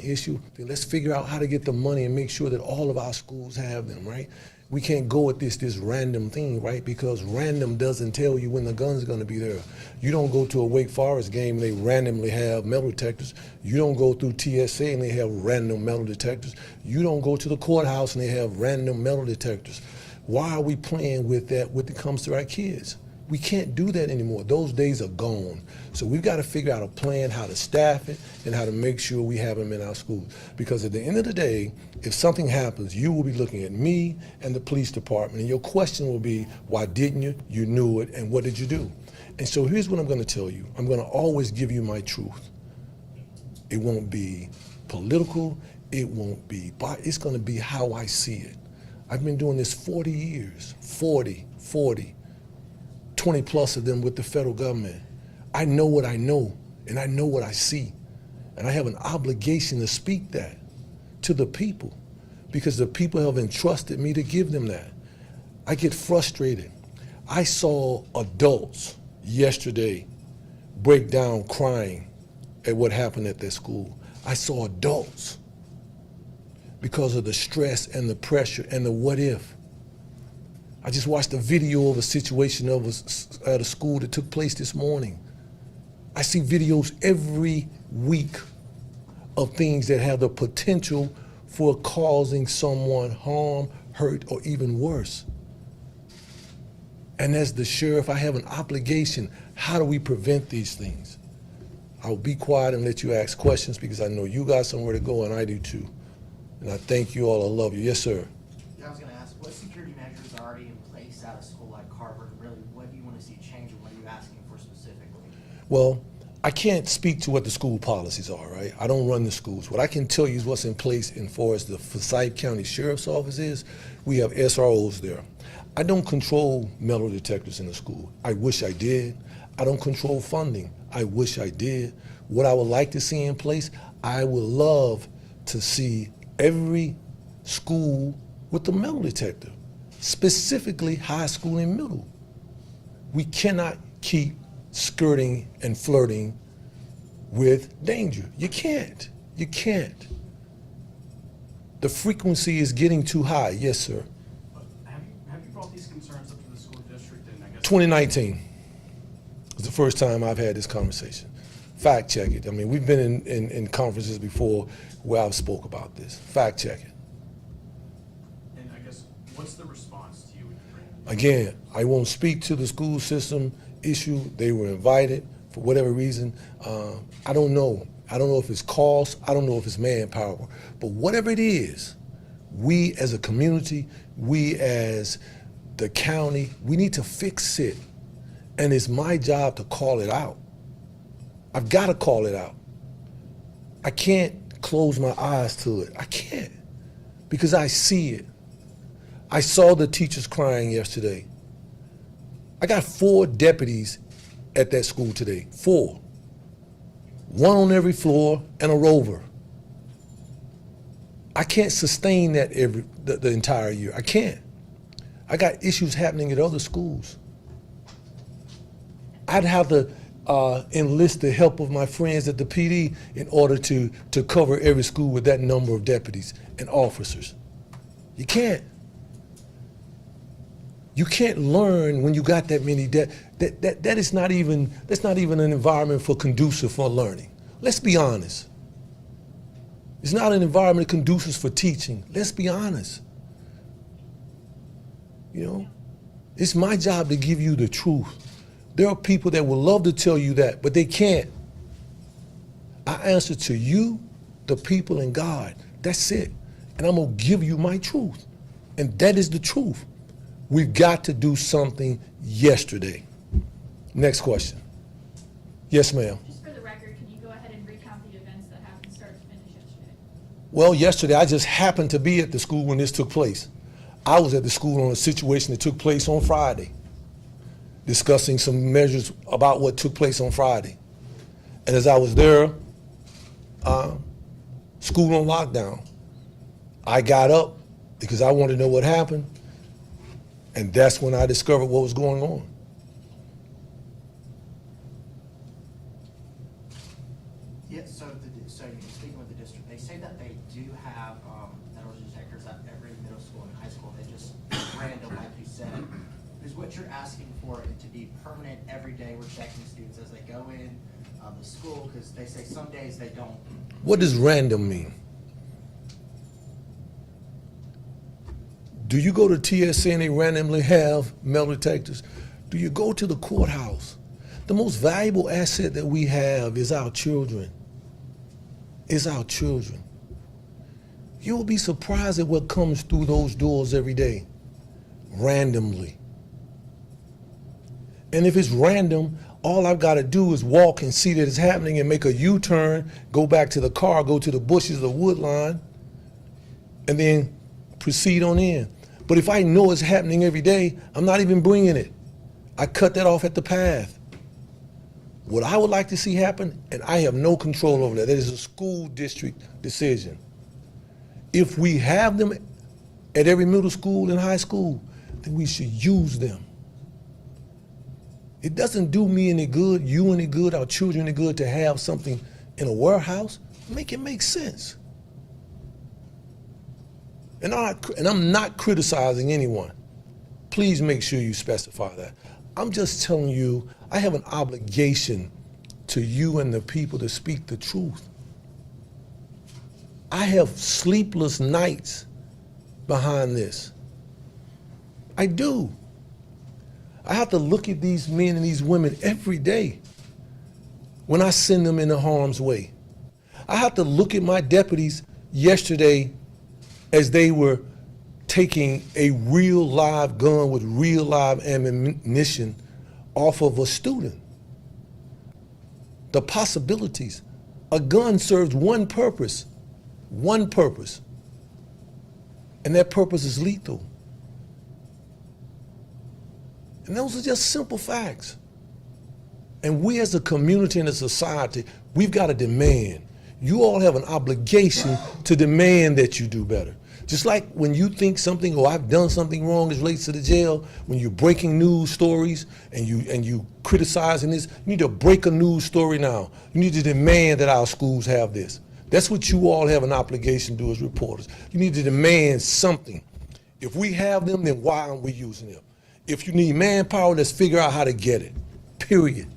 issue, then let's figure out how to get the money and make sure that all of our schools have them, right? We can't go at this random thing, right? Because random doesn't tell you when the gun's gonna be there. You don't go to a Wake Forest game and they randomly have metal detectors. You don't go through TSA and they have random metal detectors. You don't go to the courthouse and they have random metal detectors. Why are we playing with that when it comes to our kids? We can't do that anymore. Those days are gone. So we've got to figure out a plan how to staff it and how to make sure we have them in our schools. Because at the end of the day, if something happens, you will be looking at me and the police department, and your question will be, why didn't you? You knew it, and what did you do? And so here's what I'm going to tell you. I'm going to always give you my truth. It won't be political. It won't be, but it's going to be how I see it. I've been doing this 40 years, 40, 20 plus of them with the federal government. I know what I know, and I know what I see. And I have an obligation to speak that to the people, because the people have entrusted me to give them that. I get frustrated. I saw adults yesterday break down crying at what happened at their school. I saw adults because of the stress and the pressure and the what if. I just watched a video of a situation at a school that took place this morning. I see videos every week of things that have the potential for causing someone harm, hurt, or even worse. And as the sheriff, I have an obligation. How do we prevent these things? I'll be quiet and let you ask questions because I know you got somewhere to go and I do too. And I thank you all. I love you. Yes, sir. Yeah, I was going to ask, what security measures are already in place at a school like Carver? Really, what do you want to see change, and what are you asking for specifically? Well, I can't speak to what the school policies are, right? I don't run the schools. What I can tell you is what's in place as far as the Forsyth County Sheriff's Office is. We have SROs there. I don't control metal detectors in the school. I wish I did. I don't control funding. I wish I did. What I would like to see in place, I would love to see every school with the metal detector, specifically high school and middle. We cannot keep skirting and flirting with danger. You can't. You can't. The frequency is getting too high. Yes, sir. Have you brought these concerns up to the school district? And I guess 2019 was the first time I've had this conversation. Fact check it. I mean, we've been in conferences before where I've spoke about this. Fact check it. And I guess, what's the response to you when you bring it? Again, I won't speak to the school system issue. They were invited for whatever reason. I don't know. I don't know if it's cost. I don't know if it's manpower. But whatever it is, we as a community, we as the county, we need to fix it. And it's my job to call it out. I've got to call it out. I can't close my eyes to it. I can't, because I see it. I saw the teachers crying yesterday. I got 4 deputies at that school today, 4. 1 on every floor and a rover. I can't sustain that the entire year. I can't. I got issues happening at other schools. I'd have to enlist the help of my friends at the PD in order to cover every school with that number of deputies and officers. You can't. You can't learn when you got that many. That's not even an environment conducive for learning. Let's be honest. It's not an environment conducive for teaching. Let's be honest. You know, it's my job to give you the truth. There are people that would love to tell you that, but they can't. I answer to you, the people, and God. That's it. And I'm going to give you my truth. And that is the truth. We've got to do something yesterday. Next question. Yes, ma'am. Just for the record, can you go ahead and recount the events that happened start to finish yesterday? Well, yesterday I just happened to be at the school when this took place. I was at the school on a situation that took place on Friday, discussing some measures about what took place on Friday. And as I was there, school on lockdown, I got up because I wanted to know what happened, and that's when I discovered what was going on. Yeah, so you're speaking with the district. They say do have metal detectors at every middle school and high school. They just random, like you said. Is what you're asking for it to be permanent every day? We're checking students as they go in the school, because they say some days they don't. What does random mean? Do you go to TSA and they randomly have metal detectors? Do you go to the courthouse? The most valuable asset that we have is our children. Is our children. You'll be surprised at what comes through those doors every day, randomly. And if it's random, all I've got to do is walk and see that it's happening and make a U-turn, go back to the car, go to the bushes, the wood line, and then proceed on in. But if I know it's happening every day, I'm not even bringing it. I cut that off at the path. What I would like to see happen, and I have no control over that is a school district decision. If we have them at every middle school and high school, then we should use them. It doesn't do me any good, you any good, our children any good to have something in a warehouse. Make it make sense. And I'm not criticizing anyone. Please make sure you specify that. I'm just telling you, I have an obligation to you and the people to speak the truth. I have sleepless nights behind this. I do. I have to look at these men and these women every day when I send them into harm's way. I have to look at my deputies yesterday as they were taking a real live gun with real live ammunition off of a student. The possibilities. A gun serves one purpose, and that purpose is lethal. And those are just simple facts. And we as a community and a society, we've got to demand. You all have an obligation to demand that you do better. Just like when you think something, or I've done something wrong as relates to the jail, when you're breaking news stories and you criticizing this, you need to break a news story now. You need to demand that our schools have this. That's what you all have an obligation to do as reporters. You need to demand something. If we have them, then why aren't we using them? If you need manpower, let's figure out how to get it, period.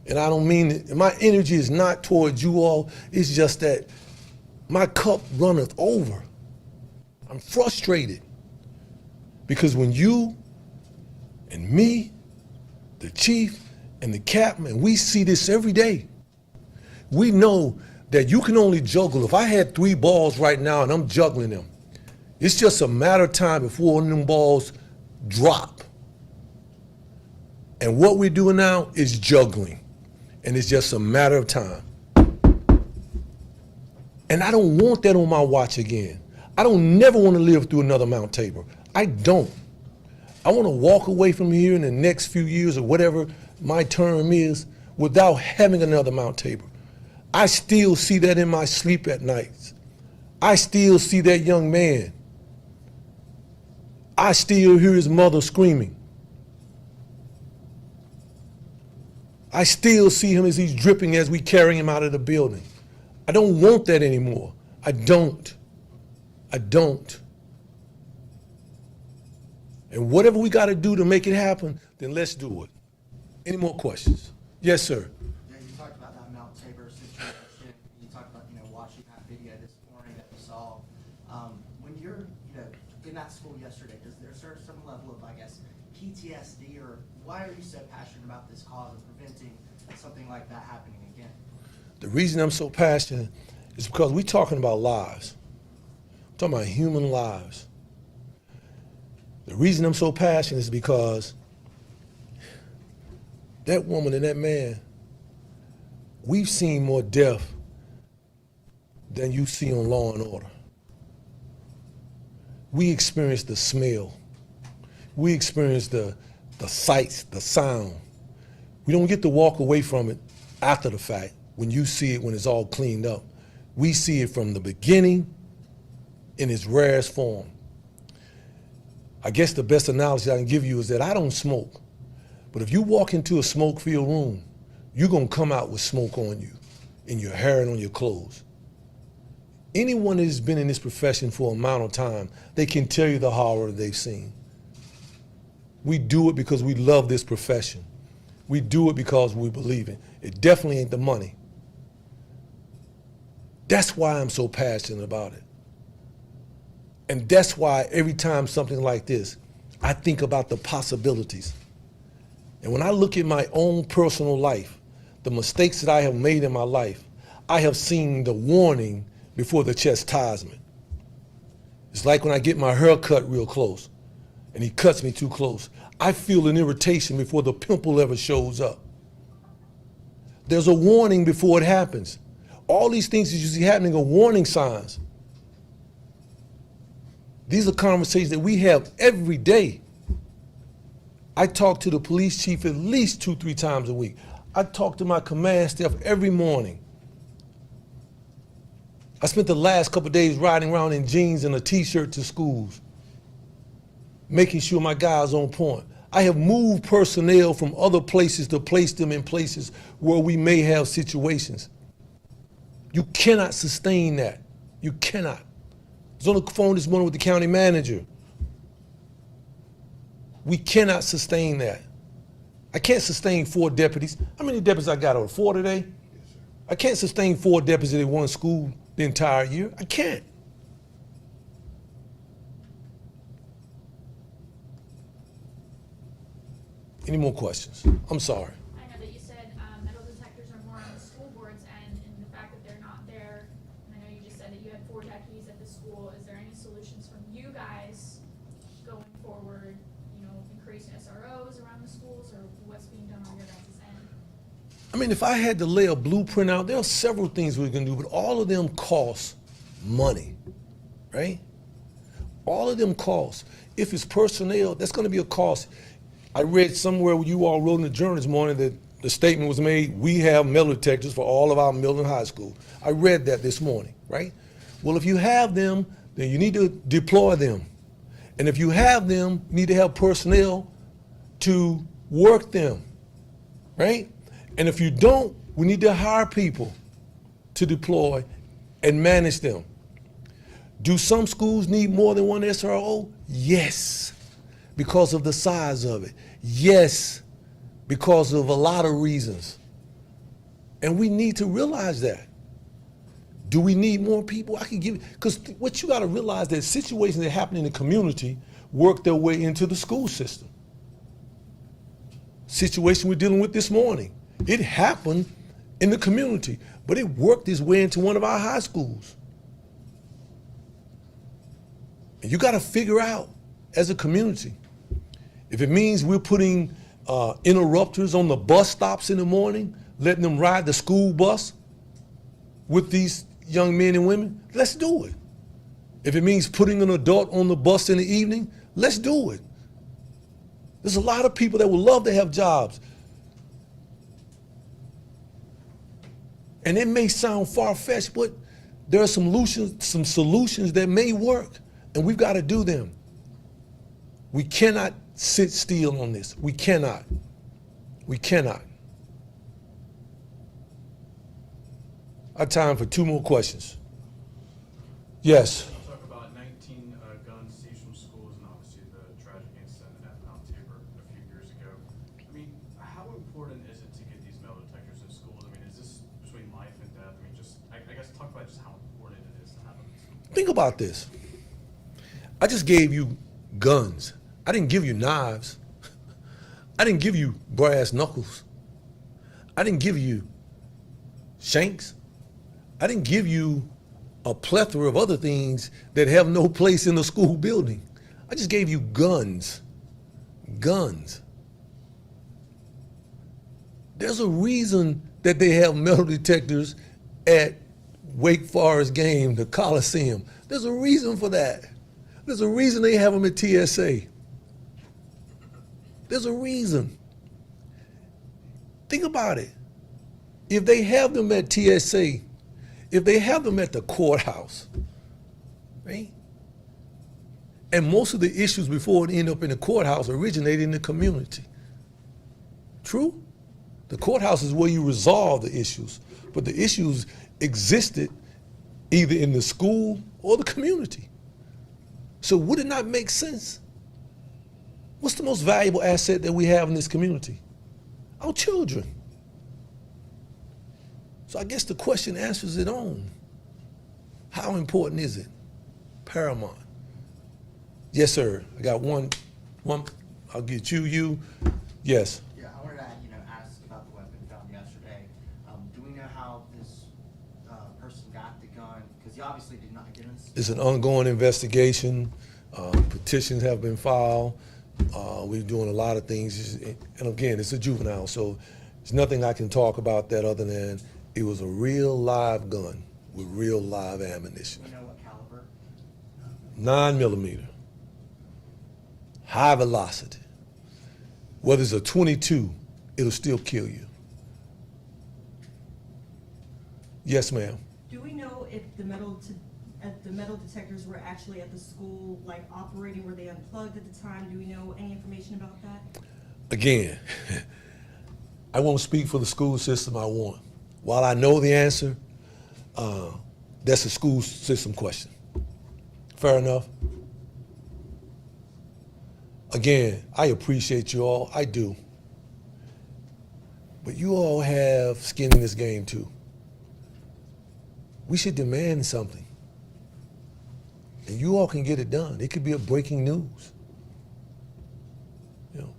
And I don't mean it, my energy is not towards you all, it's just that my cup runneth over. I'm frustrated because when you and me, the chief and the captain, and we see this every day, we know that you can only juggle. If I had 3 balls right now and I'm juggling them, it's just a matter of time before one of them balls drop. And what we're doing now is juggling. And it's just a matter of time. And I don't want that on my watch again. I don't never want to live through another Mount Tabor. I don't. I want to walk away from here in the next few years or whatever my term is without having another Mount Tabor. I still see that in my sleep at nights. I still see that young man. I still hear his mother screaming. I still see him as he's dripping as we carry him out of the building. I don't want that anymore. I don't. And whatever we got to do to make it happen, then let's do it. Any more questions? Yes, sir. Yeah, you talked about that Mount Tabor situation. You talked about, watching that video this morning that we saw. When you're, in that school yesterday, is there some level of, PTSD, or why are you so passionate about this cause of preventing something like that happening again? The reason I'm so passionate is because we're talking about lives. We're talking about human lives. The reason I'm so passionate is because that woman and that man, we've seen more death than you see on Law and Order. We experienced the smell. We experienced the sights, the sound. We don't get to walk away from it after the fact, when you see it, when it's all cleaned up. We see it from the beginning in its rarest form. I guess the best analogy I can give you is that I don't smoke. But if you walk into a smoke-filled room, you're gonna come out with smoke on you. in your hair and on your clothes. Anyone that has been in this profession for an amount of time, they can tell you the horror they've seen. We do it because we love this profession. We do it because we believe it. It definitely ain't the money. That's why I'm so passionate about it. And that's why every time something like this, I think about the possibilities. And when I look at my own personal life, the mistakes that I have made in my life, I have seen the warning before the chastisement. It's like when I get my hair cut real close and he cuts me too close. I feel an irritation before the pimple ever shows up. There's a warning before it happens. All these things that you see happening are warning signs. These are conversations that we have every day. I talk to the police chief at least 2-3 times a week. I talk to my command staff every morning. I spent the last couple of days riding around in jeans and a t-shirt to schools, making sure my guys are on point. I have moved personnel from other places to place them in places where we may have situations. You cannot sustain that. You cannot. I was on the phone this morning with the county manager. We cannot sustain that. I can't sustain 4 deputies. How many deputies I got? 4 today? I can't sustain 4 deputies at one school the entire year. I can't. Any more questions? I'm sorry. I know that you said metal detectors are more on the school boards and the fact that they're not there. And I know you just said that you had 4 deputies at the school. Is there any solutions from you guys going forward, you know, increase SROs around the schools, or what's being done on your guys' end? I mean, if I had to lay a blueprint out, there are several things we can do, but all of them cost money, right? All of them cost. If it's personnel, that's going to be a cost. I read somewhere where you all wrote in the journal this morning that the statement was made, we have metal detectors for all of our middle and high school. I read that this morning, right? Well, if you have them, then you need to deploy them. And if you have them, you need to have personnel to work them, right? And if you don't, we need to hire people to deploy and manage them. Do some schools need more than one SRO? Yes, because of the size of it. Yes, because of a lot of reasons. And we need to realize that. Do we need more people? I can give, because what you got to realize that situations that happen in the community work their way into the school system. Situation we're dealing with this morning, it happened in the community, but it worked its way into one of our high schools. And you got to figure out as a community, if it means we're putting interrupters on the bus stops in the morning, letting them ride the school bus with these young men and women, let's do it. If it means putting an adult on the bus in the evening, let's do it. There's a lot of people that would love to have jobs. And it may sound far-fetched, but there are some solutions that may work, and we've got to do them. We cannot sit still on this. We cannot. We cannot. I have time for 2 more questions. Yes. Talk about 19 guns seized from schools and obviously the tragic incident at Mount Tabor a few years ago. I mean, how important is it to get these metal detectors in schools? I mean, is this between life and death? I mean, just, I guess talk about just how important it is to have them in schools. Think about this. I just gave you guns. I didn't give you knives. I didn't give you brass knuckles. I didn't give you shanks. I didn't give you a plethora of other things that have no place in the school building. I just gave you guns. Guns. There's a reason that they have metal detectors at Wake Forest game, the Coliseum. There's a reason for that. There's a reason they have them at TSA. There's a reason. Think about it. If they have them at TSA, if they have them at the courthouse, right? And most of the issues before it end up in the courthouse originated in the community. True? The courthouse is where you resolve the issues. but the issues existed either in the school or the community. So would it not make sense? What's the most valuable asset that we have in this community? Our children. So I guess the question answers it on. How important is it? Paramount. Yes, sir. I got one. I'll get you. Yes. Yeah, I wanted to, ask about the weapon found yesterday. Do we know how this person got the gun? Because he obviously did not get us. It's an ongoing investigation. Petitions have been filed. We're doing a lot of things. And again, it's a juvenile, so there's nothing I can talk about that other than it was a real live gun with real live ammunition. Do we know what caliber? 9mm. High velocity. Whether it's a 22, it'll still kill you. Yes, ma'am. Do we know if the metal detectors were actually at the school, like operating? Were they unplugged at the time? Do we know any information about that? Again, I won't speak for the school system. I won't. While I know the answer, that's a school system question. Fair enough? Again, I appreciate you all. I do. But you all have skin in this game too. We should demand something. And you all can get it done. It could be a breaking news.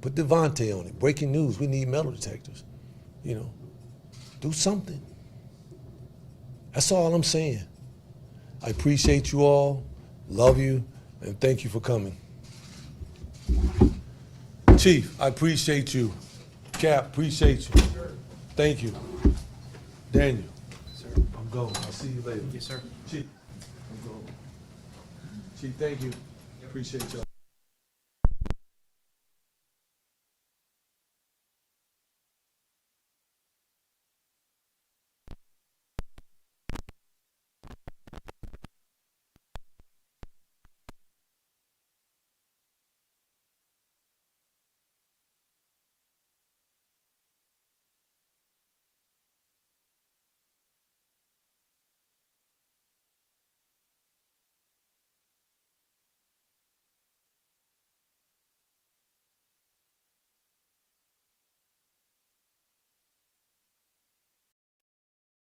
Put Devontae on it. Breaking news. We need metal detectors. Do something. That's all I'm saying. I appreciate you all, love you, and thank you for coming. Chief, I appreciate you. Cap, appreciate you. Thank you. Daniel. Sir. I'm going. I'll see you later. Yes, sir. Chief. Chief, thank you. Appreciate y'all.